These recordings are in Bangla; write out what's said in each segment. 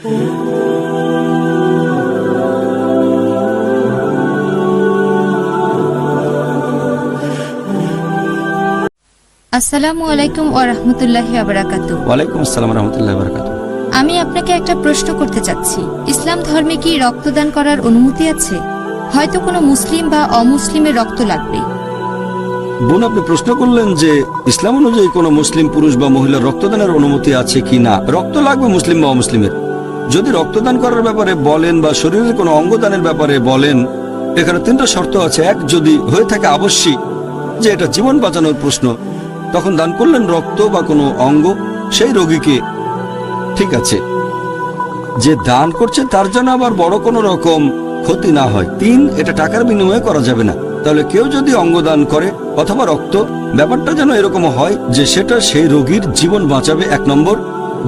আসসালামু আলাইকুম ওয়া রাহমাতুল্লাহি ওয়া বারাকাতুহু। ওয়ালাইকুম আসসালাম ওয়া রাহমাতুল্লাহি ওয়া বারাকাতুহু। আমি আপনাকে একটা প্রশ্ন করতে চাচ্ছি, ইসলাম ধর্মে কি রক্তদান করার অনুমতি আছে? হয়তো কোনো মুসলিম বা অমুসলিমের রক্ত লাগবে। বোন, আপনি প্রশ্ন করলেন যে ইসলাম অনুযায়ী কোনো মুসলিম পুরুষ বা মহিলার রক্তদানের অনুমতি আছে কি না। রক্ত লাগবে মুসলিম বা অমুসলিমের। যদি রক্তদান করার ব্যাপারে বলেন বা শরীরের কোনো অঙ্গদানের ব্যাপারে বলেন, এখানে তিনটা শর্ত আছে। এক, যদি হয়ে থাকে আবশ্যিক যে এটা জীবন বাঁচানোর প্রশ্ন, তখন দান করলেন রক্ত বা কোনো অঙ্গ সেই রোগীকে, ঠিক আছে। যে দান করছে তার জন্য আবার বড় কোনো রকম ক্ষতি না হয়। তিন, এটা টাকার বিনিময়ে করা যাবে না। তাহলে কেউ যদি অঙ্গ দান করে অথবা রক্ত, ব্যাপারটা যেন এরকম হয় যে সেটা সেই রোগীর জীবন বাঁচাবে, 1 নম্বর।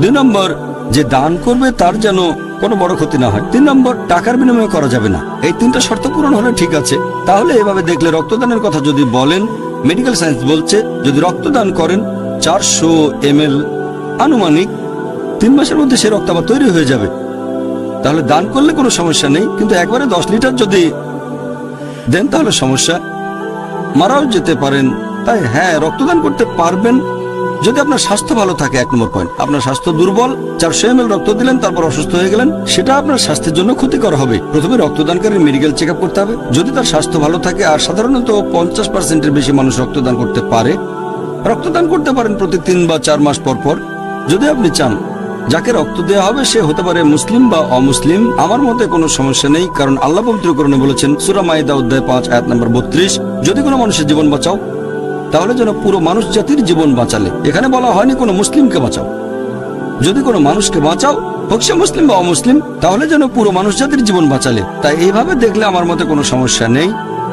2 নম্বর, যে দান করবে তার যেন কোনো বড় ক্ষতি না হয়। 3 নম্বর, টাকার বিনিময়ে করা যাবে না। এই তিনটা শর্ত পূরণ হলে ঠিক আছে। তাহলে এভাবে দেখলে রক্তদানের কথা যদি বলেন, মেডিকেল সায়েন্স বলছে যদি রক্তদান করেন 400 ml, আনুমানিক 3 মাসের মধ্যে সে রক্ত আবার তৈরি হয়ে যাবে। তাহলে দান করলে কোনো সমস্যা নেই, কিন্তু একবারে 10 লিটার যদি দেন তাহলে সমস্যা, মারাও যেতে পারেন। তাই হ্যাঁ, রক্তদান করতে পারবেন যদি আপনার স্বাস্থ্য ভালো থাকে। 1 নম্বর পয়েন্ট, আপনার স্বাস্থ্য দুর্বল, 400 ml রক্ত দিলেন তারপর অসুস্থ হয়ে গেলেন, সেটা আপনার স্বাস্থ্যের জন্য ক্ষতিকর হবে। প্রথমে রক্তদানকারীর মেডিকেল চেক আপ করতে হবে। যদি তার স্বাস্থ্য ভালো থাকে, আর সাধারণত 50%-এর বেশি মানুষ রক্তদান করতে পারে, রক্তদান করতে পারেন প্রতি 3 বা 4 মাস পর পর। যদি আপনি চান যাকে রক্ত দেওয়া হবে সে হতে পারে মুসলিম বা অমুসলিম, আমার মতে কোনো সমস্যা নেই, কারণ আল্লাহ পবিত্র কোরআনে বলেছেন সূরা মাইদা অধ্যায় 5 আয়াত নম্বর 32, যদি কোনো মানুষের জীবন বাঁচাও তাহলে যেন পুরো মানুষ জাতির জীবন বাঁচালে। এখানে বলা হয়নি কোনো মুসলিমকে বাঁচাও। যদি কোনো মানুষকে বাঁচাও, হোক সে মুসলিম বা অমুসলিম, তাহলে যেন পুরো মানুষ জাতির জীবন বাঁচালে। তাই এইভাবে দেখলে আমার মতে কোনো সমস্যা নেই।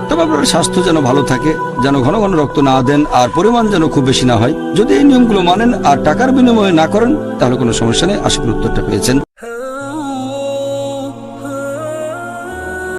তবে আপনার স্বাস্থ্য যেন ভালো থাকে, যেন ঘন ঘন রক্ত না দেন, আর পরিমাণ যেন খুব বেশি না হয়। যদি এই নিয়মগুলো মানেন আর টাকার বিনিময়ে না করেন তাহলে কোনো সমস্যা নেই। আশা করি উত্তরটা পেয়েছেন।